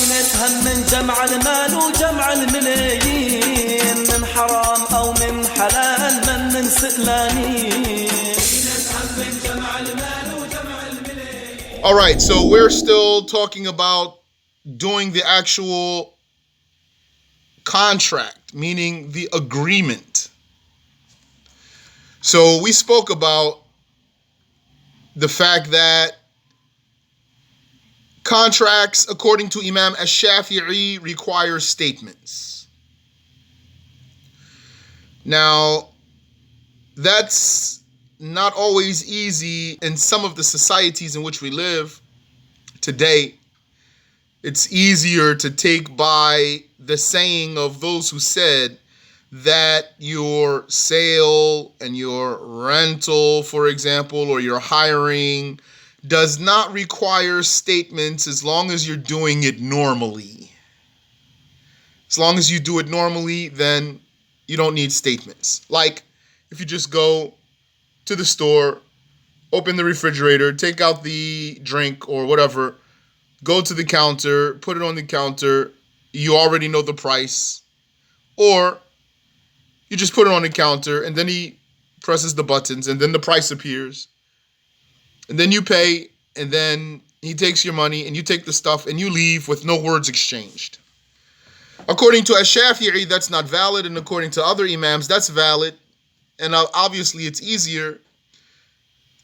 نتهم من جمع المال وجمع الملايين، من حرام أو من حلال من سئلانين. All right, so we're still talking about doing the actual contract, meaning the agreement. So we spoke about the fact that contracts, according to Imam Ash-Shafi'i, require statements. Now, that's not always easy in some of the societies in which we live today. It's easier to take by the saying of those who said that your sale and your rental, for example, or your hiring does not require statements as long as you're doing it normally. As long as you do it normally, then you don't need statements. Like if you just go to the store, open the refrigerator, take out the drink or whatever, go to the counter, put it on the counter, you already know the price. Or you just put it on the counter and then he presses the buttons and then the price appears. And then you pay and then he takes your money and you take the stuff and you leave with no words exchanged. According to Ash-Shafi'i, that's not valid, and according to other imams, that's valid. And obviously it's easier.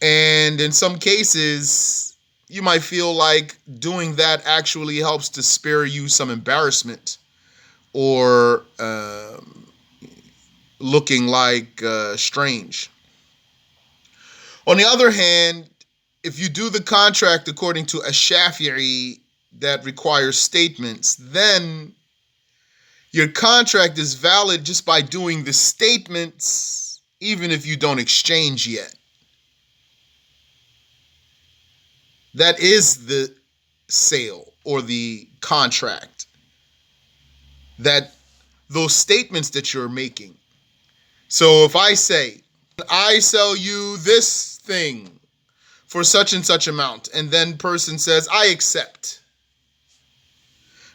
And in some cases, you might feel like doing that actually helps to spare you some embarrassment or looking like strange. On the other hand, if you do the contract according to Ash-Shafi'i that requires statements, then your contract is valid just by doing the statements, even if you don't exchange yet. That is the sale or the contract. That those statements that you're making. So if I say, I sell you this thing for such and such amount, and then person says, I accept.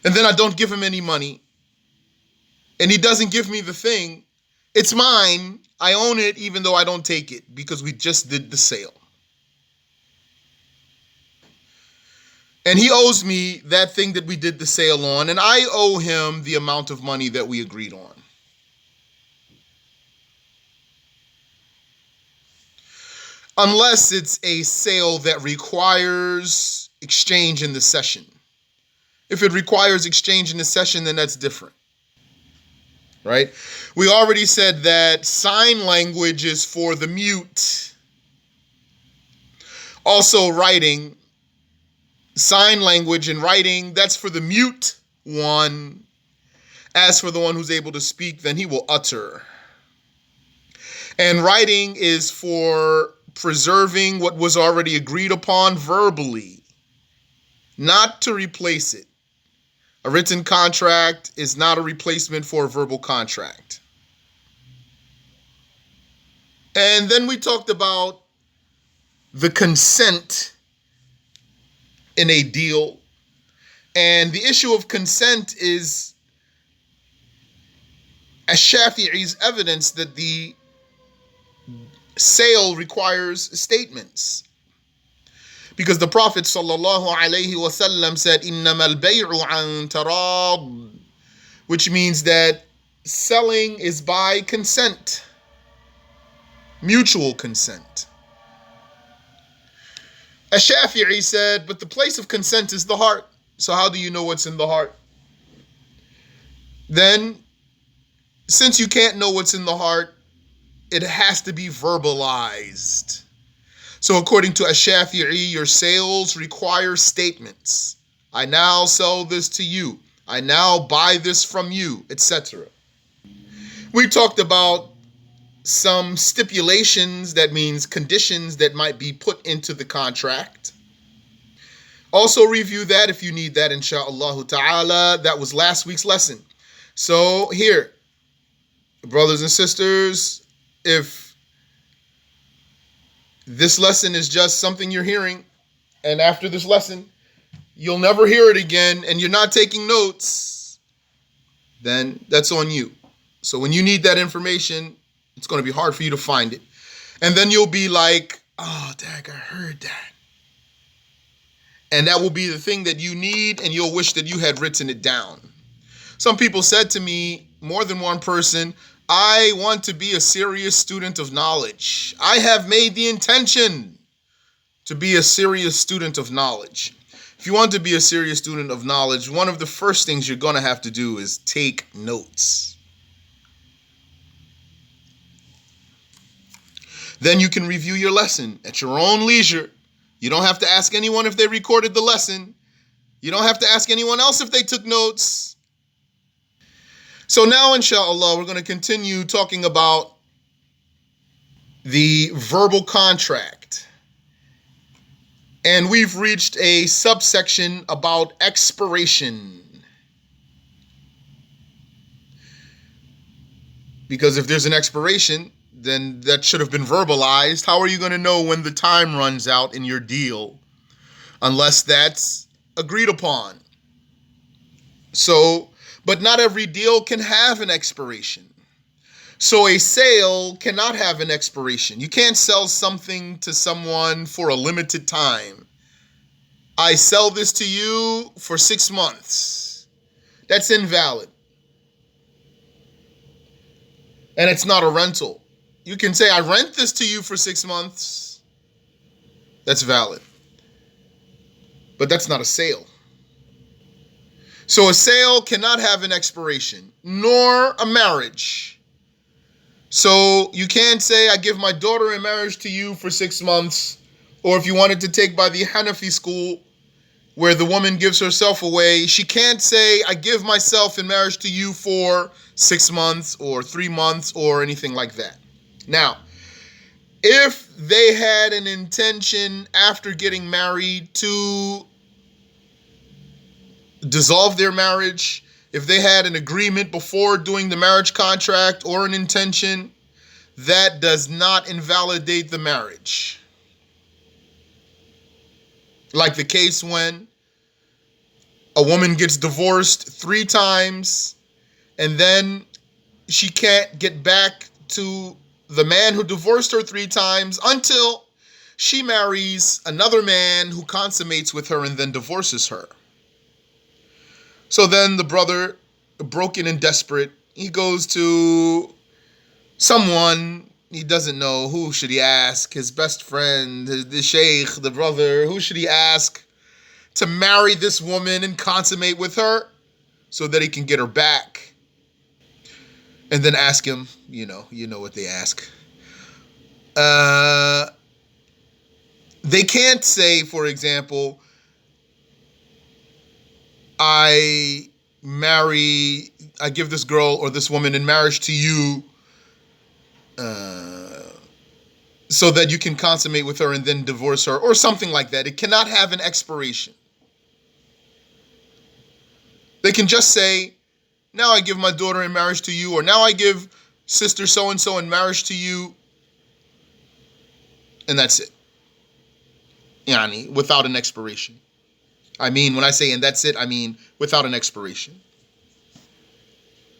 And then I don't give him any money, and he doesn't give me the thing, it's mine. I own it even though I don't take it because we just did the sale. And he owes me that thing that we did the sale on, and I owe him the amount of money that we agreed on. Unless it's a sale that requires exchange in the session. If it requires exchange in the session, then that's different. Right? We already said that sign language is for the mute. Also writing, sign language and writing, that's for the mute one. As for the one who's able to speak, then he will utter. And writing is for preserving what was already agreed upon verbally, not to replace it. A written contract is not a replacement for a verbal contract. And then we talked about the consent in a deal. And the issue of consent is Ash-Shafi'i's evidence that the sale requires statements. Because the Prophet sallallahu alaihi wasallam said, "Innamal bay'u an tarad," which means that selling is by consent, mutual consent. Ash-Shafi'i said, but the place of consent is the heart. So how do you know what's in the heart? Then, since you can't know what's in the heart, it has to be verbalized. So according to Ash-Shafi'i, your sales require statements. I now sell this to you. I now buy this from you, etc. We talked about some stipulations, that means conditions that might be put into the contract. Also review that if you need that, insha'Allah ta'ala. That was last week's lesson. So here, brothers and sisters, if this lesson is just something you're hearing, and after this lesson, you'll never hear it again, and you're not taking notes, then that's on you. So when you need that information, it's going to be hard for you to find it. And then you'll be like, oh, dag, I heard that. And that will be the thing that you need, and you'll wish that you had written it down. Some people said to me, more than one person, I want to be a serious student of knowledge. I have made the intention to be a serious student of knowledge. If you want to be a serious student of knowledge, one of the first things you're going to have to do is take notes. Then you can review your lesson at your own leisure. You don't have to ask anyone if they recorded the lesson. You don't have to ask anyone else if they took notes. So now, inshallah, we're going to continue talking about the verbal contract. And we've reached a subsection about expiration. Because if there's an expiration, then that should have been verbalized. How are you going to know when the time runs out in your deal unless that's agreed upon? So, but not every deal can have an expiration. So a sale cannot have an expiration. You can't sell something to someone for a limited time. I sell this to you for 6 months. That's invalid. And it's not a rental. You can say, I rent this to you for 6 months. That's valid. But that's not a sale. So a sale cannot have an expiration, nor a marriage. So you can't say, I give my daughter in marriage to you for 6 months. Or if you wanted to take by the Hanafi school, where the woman gives herself away, she can't say, I give myself in marriage to you for 6 months or 3 months or anything like that. Now, if they had an intention after getting married to dissolve their marriage, if they had an agreement before doing the marriage contract or an intention, that does not invalidate the marriage. Like the case when a woman gets divorced 3 times and then she can't get back to the man who divorced her 3 times until she marries another man who consummates with her and then divorces her. So then the brother, broken and desperate, he goes to someone he doesn't know. Who should he ask? His best friend, the sheikh, the brother. Who should he ask to marry this woman and consummate with her so that he can get her back? And then ask him, you know what they ask. They can't say, for example, I give this girl or this woman in marriage to you so that you can consummate with her and then divorce her or something like that. It cannot have an expiration. They can just say, now I give my daughter in marriage to you, or now I give sister so-and-so in marriage to you, and that's it. Yani, without an expiration. I mean, when I say and that's it, I mean without an expiration.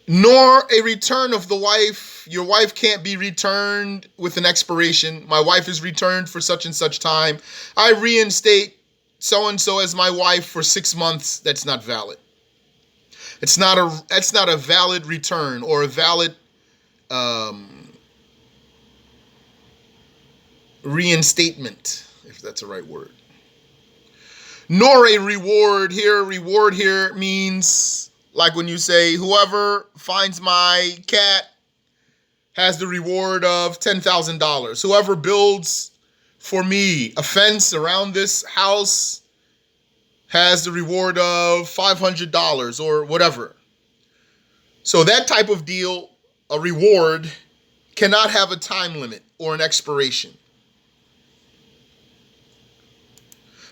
Nor a return of the wife. Your wife can't be returned with an expiration. My wife is returned for such and such time. I reinstate so-and-so as my wife for 6 months. That's not valid. That's not a valid return or a valid reinstatement, if that's the right word. Nor a reward here. Reward here means like when you say, whoever finds my cat has the reward of $10,000. Whoever builds for me a fence around this house has the reward of $500 or whatever. So that type of deal, a reward, cannot have a time limit or an expiration.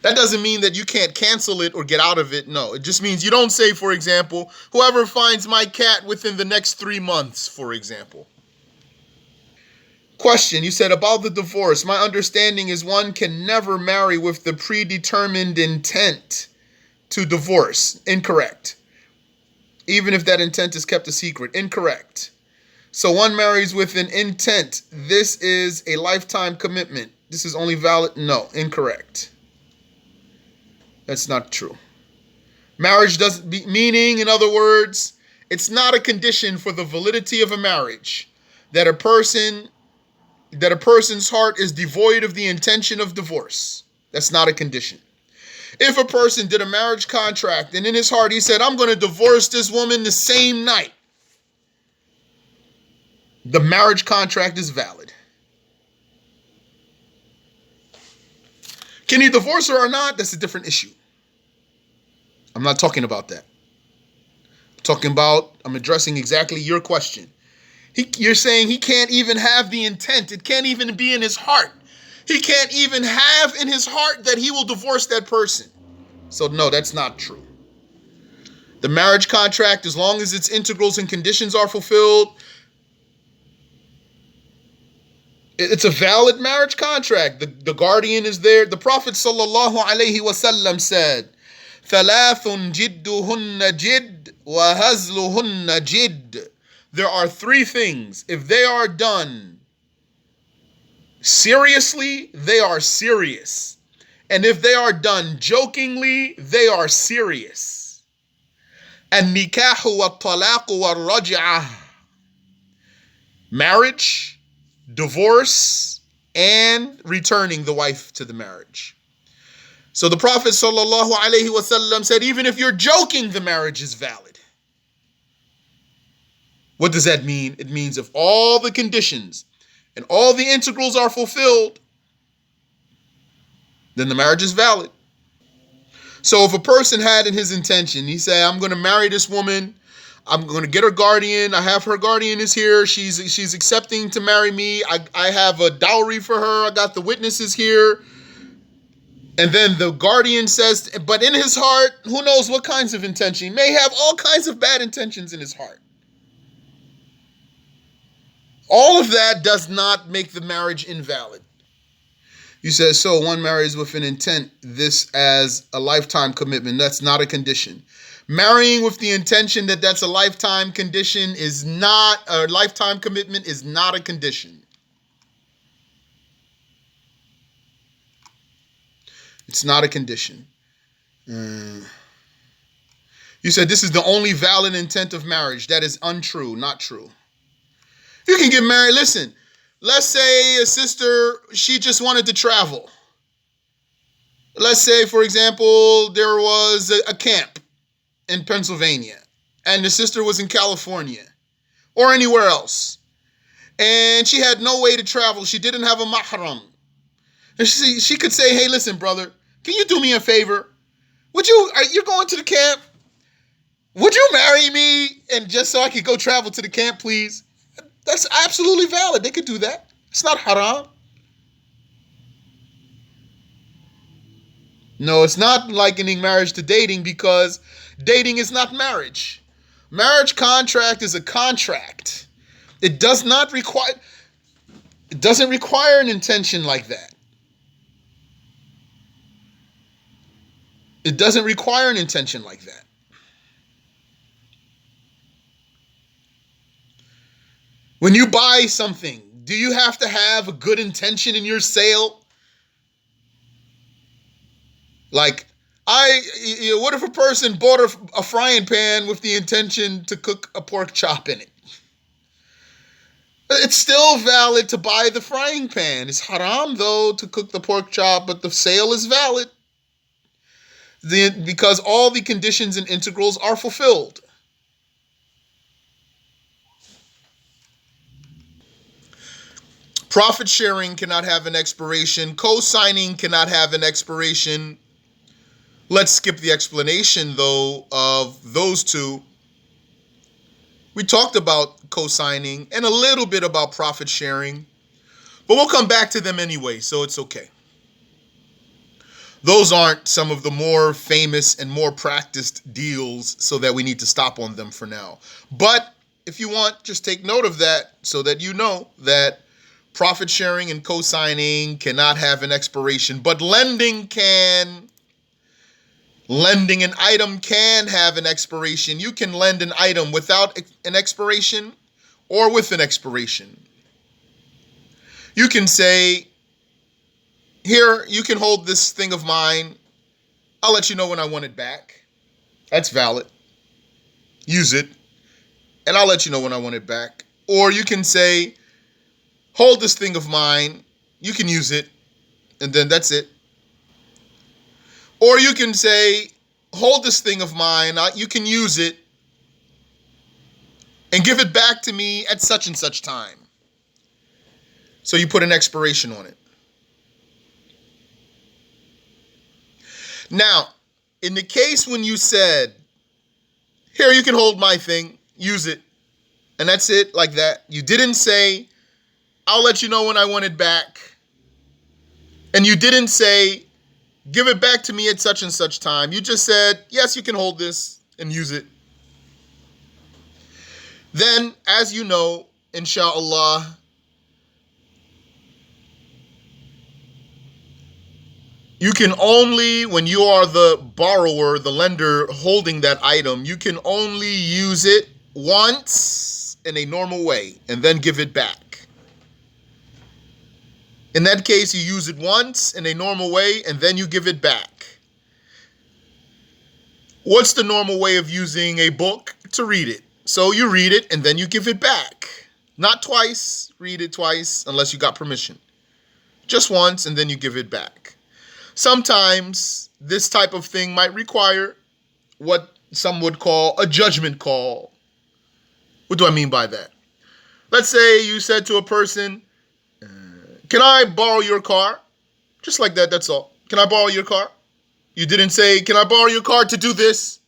That doesn't mean that you can't cancel it or get out of it. No, it just means you don't say, for example, whoever finds my cat within the next 3 months, for example. Question, you said about the divorce. My understanding is one can never marry with the predetermined intent to divorce. Incorrect. Even if that intent is kept a secret. Incorrect. So one marries with an intent. This is a lifetime commitment. This is only valid. No, incorrect. That's not true. Marriage doesn't meaning, in other words, it's not a condition for the validity of a marriage that a person's heart is devoid of the intention of divorce. That's not a condition. If a person did a marriage contract and in his heart he said, I'm going to divorce this woman the same night, the marriage contract is valid. Can you divorce her or not? That's a different issue. I'm not talking about that. I'm addressing exactly your question. You're saying he can't even have the intent. It can't even be in his heart. He can't even have in his heart that he will divorce that person. So no, that's not true. The marriage contract, as long as its integrals and conditions are fulfilled, it's a valid marriage contract. The guardian is there. The Prophet sallallahu alaihi wasallam said, ثَلَاثٌ جِدُّهُنَّ جِدٌّ وَهَزْلُهُنَّ جِدٌّ. There are three things. If they are done seriously, they are serious. And if they are done jokingly, they are serious. النِّكَاحُ وَالطَّلَاقُ وَالرَّجْعَةُ. Marriage, divorce, and returning the wife to the marriage. So the Prophet sallallahu alaihi wasallam said, even if you're joking, the marriage is valid. What does that mean? It means if all the conditions and all the integrals are fulfilled, then the marriage is valid. So if a person had in his intention, he said, I'm going to marry this woman, I'm going to get her guardian, I have her guardian is here, she's accepting to marry me, I have a dowry for her, I got the witnesses here. And then the guardian says, but in his heart, who knows what kinds of intention? He may have all kinds of bad intentions in his heart. All of that does not make the marriage invalid. You said, so one marries with an intent, this as a lifetime commitment. That's not a condition. Marrying with the intention that that's a lifetime condition is not, a lifetime commitment is not a condition. It's not a condition. You said this is the only valid intent of marriage. That is untrue, not true. You can get married. Listen, let's say a sister, she just wanted to travel. Let's say, for example, there was a camp in Pennsylvania and the sister was in California or anywhere else. And she had no way to travel. She didn't have a mahram. And she could say, hey, listen, brother, can you do me a favor? You're going to the camp? Would you marry me and just so I could go travel to the camp, please? That's absolutely valid. They could do that. It's not haram. No, it's not likening marriage to dating because dating is not marriage. Marriage contract is a contract. It doesn't require an intention like that. It doesn't require an intention like that. When you buy something, do you have to have a good intention in your sale? Like, what if a person bought a frying pan with the intention to cook a pork chop in it? It's still valid to buy the frying pan. It's haram, though, to cook the pork chop, but the sale is valid. Because all the conditions and integrals are fulfilled. Profit sharing cannot have an expiration. Co-signing cannot have an expiration. Let's skip the explanation, though, of those two. We talked about co-signing and a little bit about profit sharing, but we'll come back to them anyway, so it's okay. Those aren't some of the more famous and more practiced deals, so that we need to stop on them for now. But if you want, just take note of that so that you know that profit sharing and co-signing cannot have an expiration, but lending can. Lending an item can have an expiration. You can lend an item without an expiration or with an expiration. You can say, here, you can hold this thing of mine. I'll let you know when I want it back. That's valid. Use it, and I'll let you know when I want it back. Or you can say, hold this thing of mine. You can use it, and then that's it. Or you can say, hold this thing of mine. You can use it, and give it back to me at such and such time. So you put an expiration on it. Now, in the case when you said, here, you can hold my thing, use it, and that's it, like that. You didn't say, I'll let you know when I want it back. And you didn't say, give it back to me at such and such time. You just said, yes, you can hold this and use it. Then, as you know, inshallah, you can only, when you are the borrower, the lender holding that item, you can only use it once in a normal way and then give it back. In that case, you use it once in a normal way and then you give it back. What's the normal way of using a book? To read it. So you read it and then you give it back. Not twice, read it twice unless you got permission. Just once and then you give it back. Sometimes this type of thing might require what some would call a judgment call. What do I mean by that? Let's say you said to a person, can I borrow your car? Just like that, that's all. Can I borrow your car? You didn't say, can I borrow your car to do this?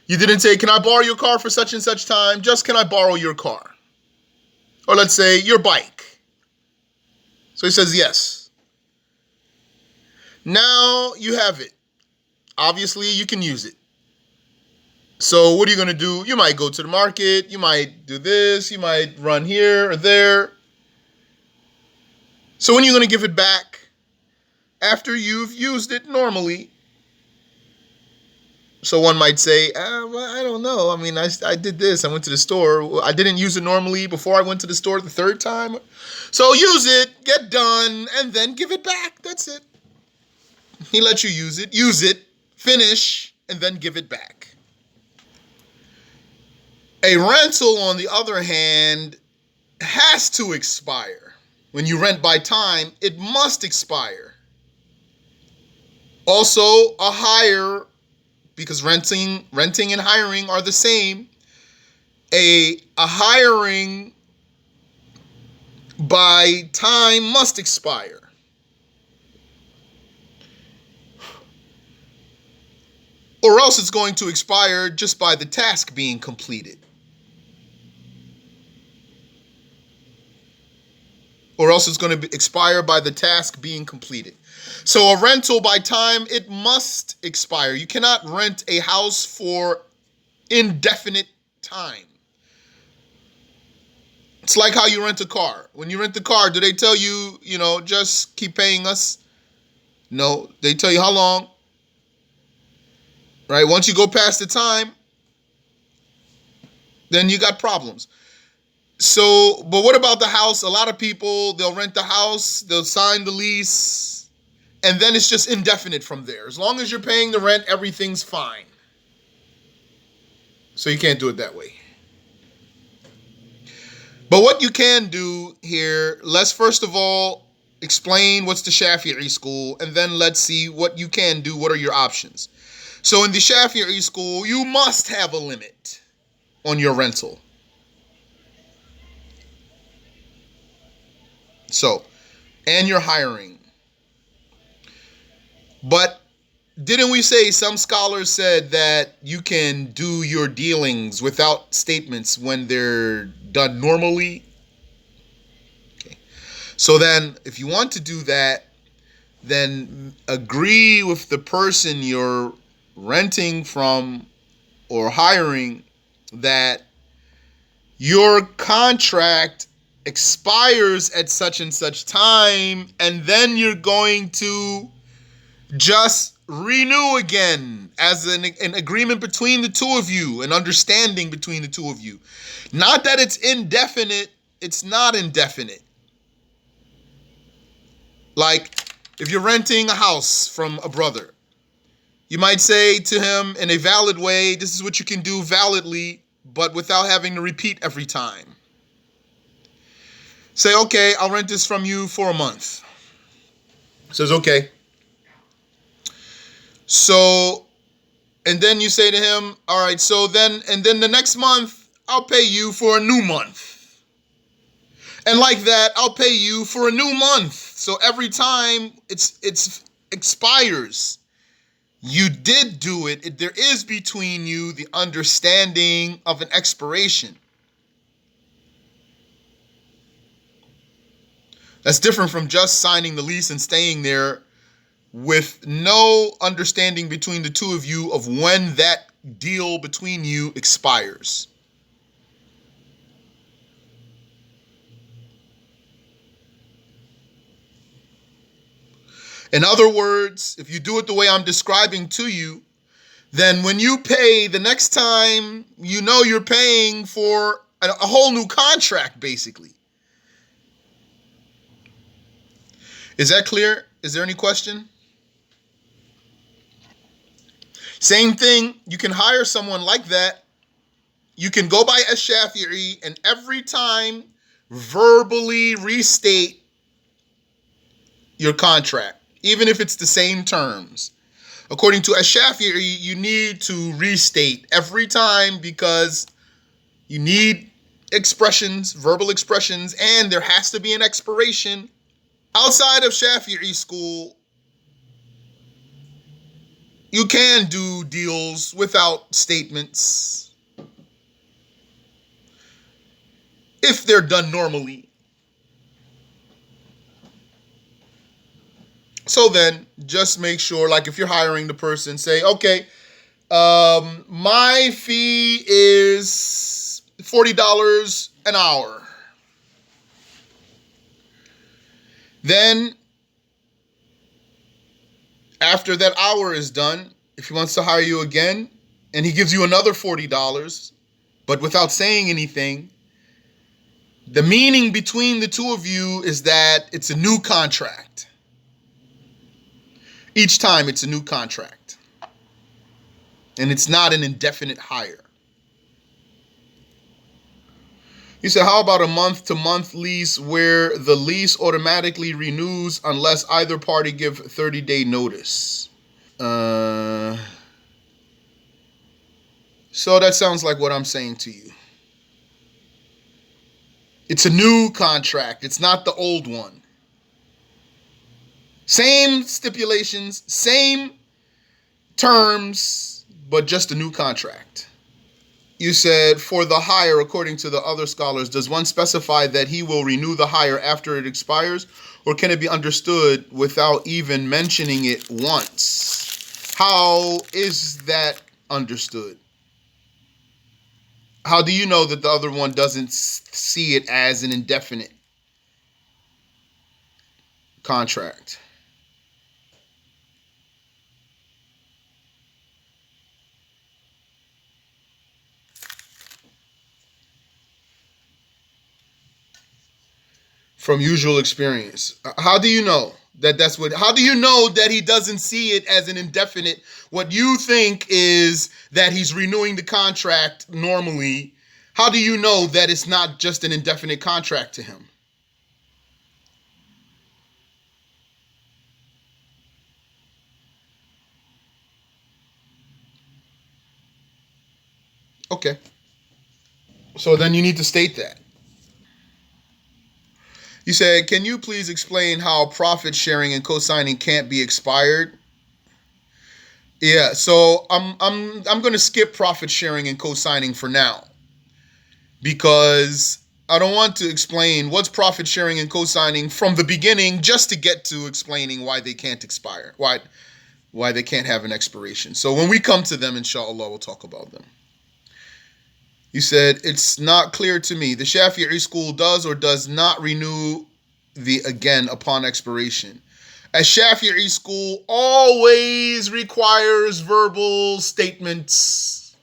You didn't say, can I borrow your car for such and such time? Just, can I borrow your car? Or let's say, your bike. So he says, yes. Now you have it. Obviously, you can use it. So what are you going to do? You might go to the market. You might do this. You might run here or there. So when are you going to give it back? After you've used it normally. So one might say, well, I don't know. I mean, I did this. I went to the store. I didn't use it normally before I went to the store the third time. So use it, get done, and then give it back. That's it. He lets you use it, finish, and then give it back. A rental, on the other hand, has to expire. When you rent by time, it must expire. Also, a hire, because renting and hiring are the same. A hiring by time must expire. Or else it's going to expire just by the task being completed. Or else it's going to expire by the task being completed. So a rental by time, it must expire. You cannot rent a house for indefinite time. It's like how you rent a car. When you rent the car, do they tell you, just keep paying us? No, they tell you how long. Right? Once you go past the time, then you got problems. So, but what about the house? A lot of people, they'll rent the house, they'll sign the lease, and then it's just indefinite from there. As long as you're paying the rent, everything's fine. So you can't do it that way. But what you can do here, let's first of all explain what's the Shafi'i school, and then let's see what you can do. What are your options? So in the Shafi'i school, you must have a limit on your rental. So, and your hiring. But didn't we say some scholars said that you can do your dealings without statements when they're done normally? Okay. So then, if you want to do that, then agree with the person you're renting from or hiring that your contract expires at such and such time, and then you're going to just renew again as an agreement between the two of you, an understanding between the two of you. Not that it's indefinite, it's not indefinite. Like if you're renting a house from a brother, you might say to him in a valid way, this is what you can do validly, but without having to repeat every time. Say, okay, I'll rent this from you for a month. Says, okay. So, and then you say to him, all right, so then the next month, I'll pay you for a new month. And like that, I'll pay you for a new month. So every time it's expires, you did do it. There is between you the understanding of an expiration. That's different from just signing the lease and staying there with no understanding between the two of you of when that deal between you expires. In other words, if you do it the way I'm describing to you, then when you pay the next time, you know you're paying for a whole new contract, basically. Is that clear? Is there any question? Same thing, you can hire someone like that. You can go by Ash-Shafi'i and every time verbally restate your contract, even if it's the same terms. According to Ash-Shafi'i, you need to restate every time because you need expressions, verbal expressions, and there has to be an expiration. Outside of Shafi'i school, you can do deals without statements if they're done normally. So then just make sure, like if you're hiring the person, say, okay, my fee is $40 an hour. Then after that hour is done, if he wants to hire you again and he gives you another $40, but without saying anything, the meaning between the two of you is that it's a new contract. Each time it's a new contract. And it's not an indefinite hire. You said, how about a month-to-month lease where the lease automatically renews unless either party give 30-day notice? So that sounds like what I'm saying to you. It's a new contract. It's not the old one. Same stipulations, same terms, but just a new contract. You said, for the hire, according to the other scholars, does one specify that he will renew the hire after it expires, or can it be understood without even mentioning it once? How is that understood? How do you know that the other one doesn't see it as an indefinite contract? From usual experience. How do you know how do you know that he doesn't see it as an indefinite? What you think is that he's renewing the contract normally. How do you know that it's not just an indefinite contract to him? Okay. So then you need to state that. You said, can you please explain how profit sharing and co-signing can't be expired? Yeah, so I'm going to skip profit sharing and co-signing for now because I don't want to explain what's profit sharing and co-signing from the beginning just to get to explaining why they can't expire, why they can't have an expiration. So when we come to them, inshallah, we'll talk about them. You said, it's not clear to me. The Shafi'i school does or does not renew the again upon expiration. Shafi'i school always requires verbal statements.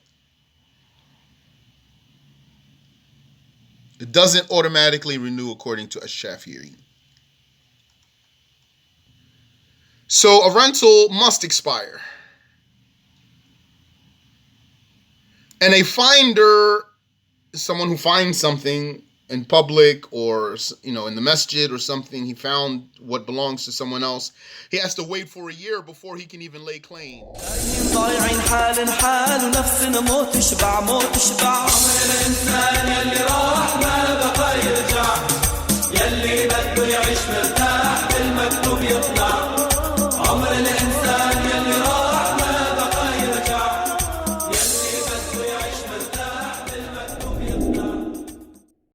It doesn't automatically renew according to Shafi'i. So a rental must expire. And a finder is someone who finds something in public or, in the masjid or something. He found what belongs to someone else. He has to wait for a year before he can even lay claim. عمر الإنسان